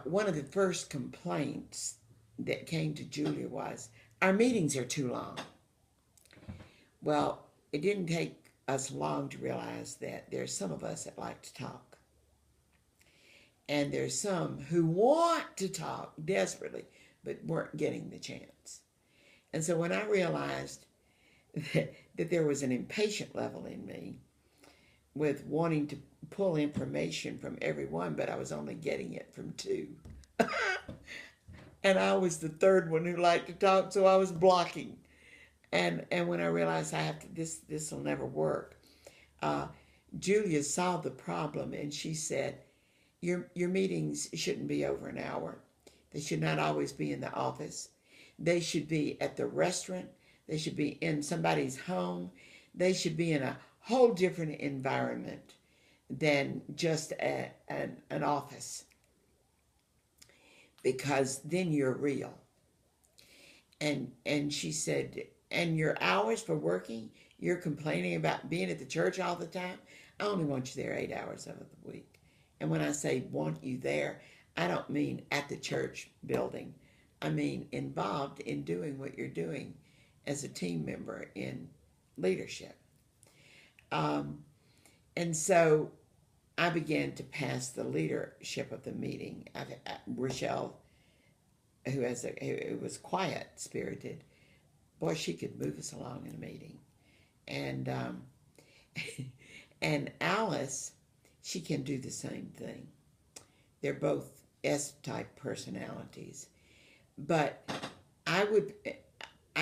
one of the first complaints that came to Julia was, our meetings are too long. Well, it didn't take us long to realize that there's some of us that like to talk. And there's some who want to talk desperately, but weren't getting the chance. And so when I realized that there was an impatient level in me with wanting to pull information from everyone, but I was only getting it from two. And I was the third one who liked to talk, so I was blocking. And when I realized I have to, this will never work, uh, Julia saw the problem and she said, your meetings shouldn't be over an hour. They should not always be in the office. They should be at the restaurant. They should be in somebody's home. They should be in a whole different environment than just an office, because then you're real. And she said, and your hours for working, you're complaining about being at the church all the time. I only want you there 8 hours of the week. And when I say want you there, I don't mean at the church building. I mean involved in doing what you're doing as a team member in leadership. Um, and so I began to pass the leadership of the meeting. Rochelle, who was quiet spirited, boy, she could move us along in a meeting. And and Alice, she can do the same thing. They're both S-type personalities. But I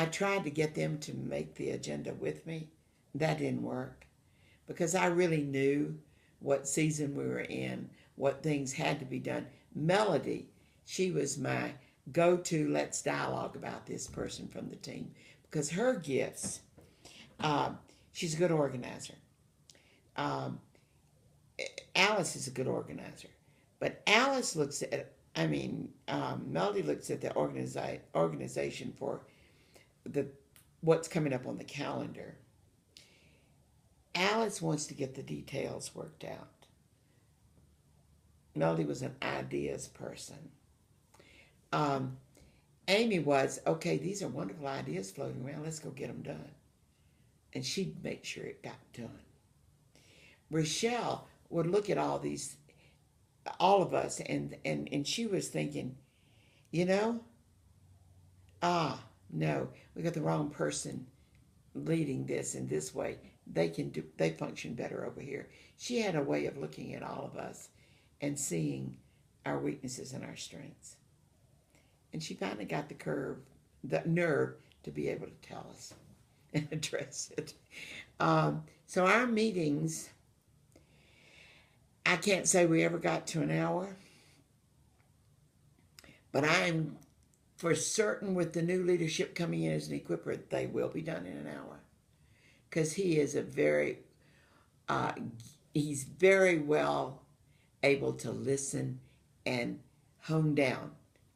tried to get them to make the agenda with me. That didn't work because I really knew what season we were in, what things had to be done. Melody, she was my go-to, let's dialogue about this person from the team because her gifts, she's a good organizer. Um, Alice is a good organizer. But Alice looks at, Melody looks at the organization for the what's coming up on the calendar. Alice wants to get the details worked out. Melody was an ideas person. Um, Amy was, okay, these are wonderful ideas floating around. Let's go get them done. And she'd make sure it got done. Rochelle would look at all of us, and she was thinking, you know, no, we got the wrong person leading this in this way. They function better over here. She had a way of looking at all of us and seeing our weaknesses and our strengths. And she finally got the nerve to be able to tell us and address it. So our meetings, I can't say we ever got to an hour, but I'm for certain with the new leadership coming in as an equiper, they will be done in an hour. Because he is he's very well able to listen and hone down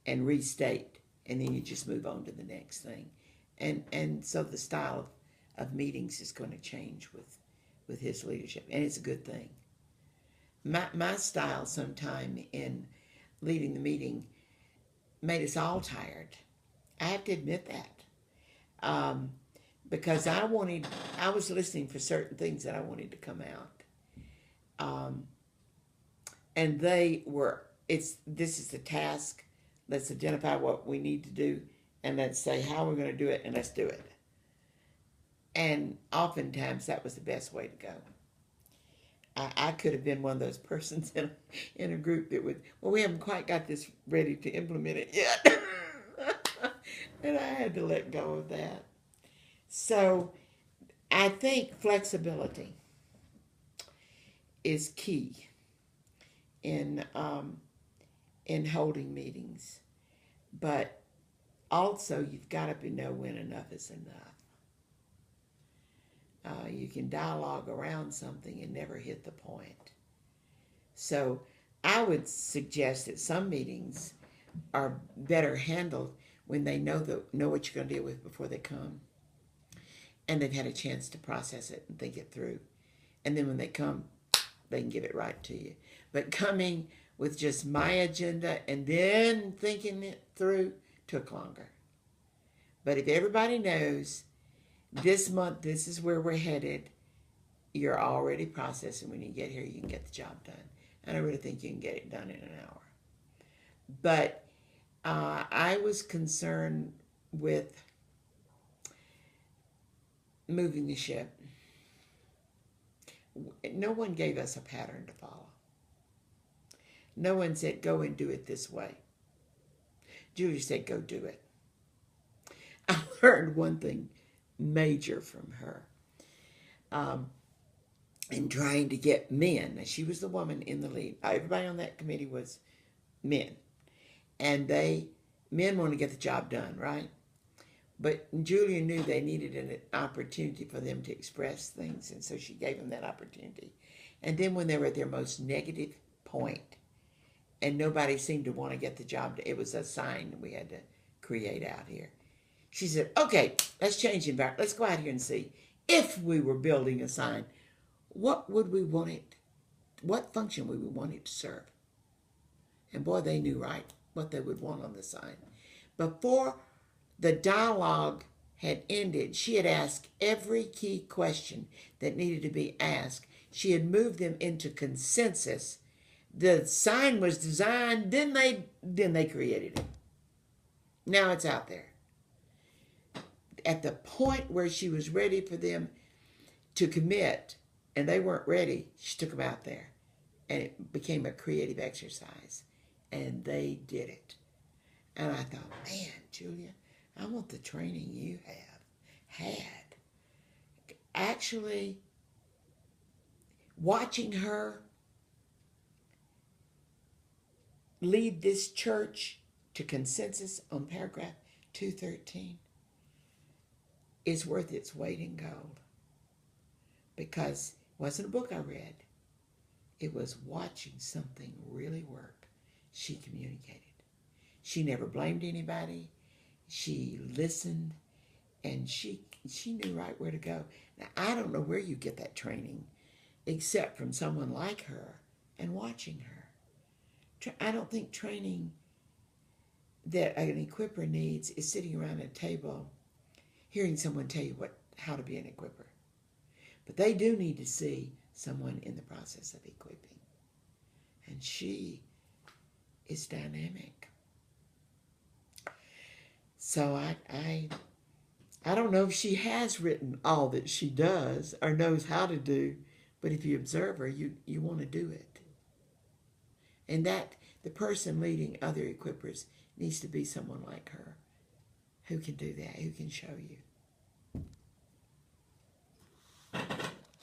and restate, and then you just move on to the next thing. And so the style of meetings is going to change with his leadership, and it's a good thing. My style sometime in leading the meeting made us all tired. I have to admit that. Because I was listening for certain things that I wanted to come out. And this is the task. Let's identify what we need to do, and let's say how we're going to do it, and let's do it. And oftentimes that was the best way to go. I could have been one of those persons in a group that would, well, we haven't quite got this ready to implement it yet. And I had to let go of that. So I think flexibility is key in holding meetings. But also you've got to know when enough is enough. You can dialogue around something and never hit the point. So I would suggest that some meetings are better handled when they know what you're going to deal with before they come. And they've had a chance to process it and think it through. And then when they come, they can give it right to you. But coming with just my agenda and then thinking it through took longer. But if everybody knows this month, this is where we're headed, you're already processing. When you get here, you can get the job done. And I really think you can get it done in an hour. But I was concerned with moving the ship. No one gave us a pattern to follow. No one said, go and do it this way. Julie said, go do it. I learned one thing major from her. In trying to get men, she was the woman in the lead. Everybody on that committee was men. And men want to get the job done, right? But Julia knew they needed an opportunity for them to express things, and so she gave them that opportunity. And then when they were at their most negative point, and nobody seemed to want to get the job, it was a sign we had to create out here. She said, okay, let's change the environment. Let's go out here and see. If we were building a sign, what would we want it, what function would we want it to serve? And boy, they knew right what they would want on the sign. Before the dialogue had ended, she had asked every key question that needed to be asked. She had moved them into consensus. The sign was designed, then they created it. Now it's out there. At the point where she was ready for them to commit, and they weren't ready, she took them out there. And it became a creative exercise. And they did it. And I thought, man, Julia, I want the training you had. Actually, watching her lead this church to consensus on paragraph 213 is worth its weight in gold. Because it wasn't a book I read. It was watching something really work. She communicated. She never blamed anybody. She listened, and she knew right where to go. Now, I don't know where you get that training, except from someone like her and watching her. I don't think training that an equipper needs is sitting around a table hearing someone tell you how to be an equipper. But they do need to see someone in the process of equipping. And she is dynamic. So I don't know if she has written all that she does or knows how to do, but if you observe her, you want to do it. And that the person leading other equippers needs to be someone like her who can do that, who can show you.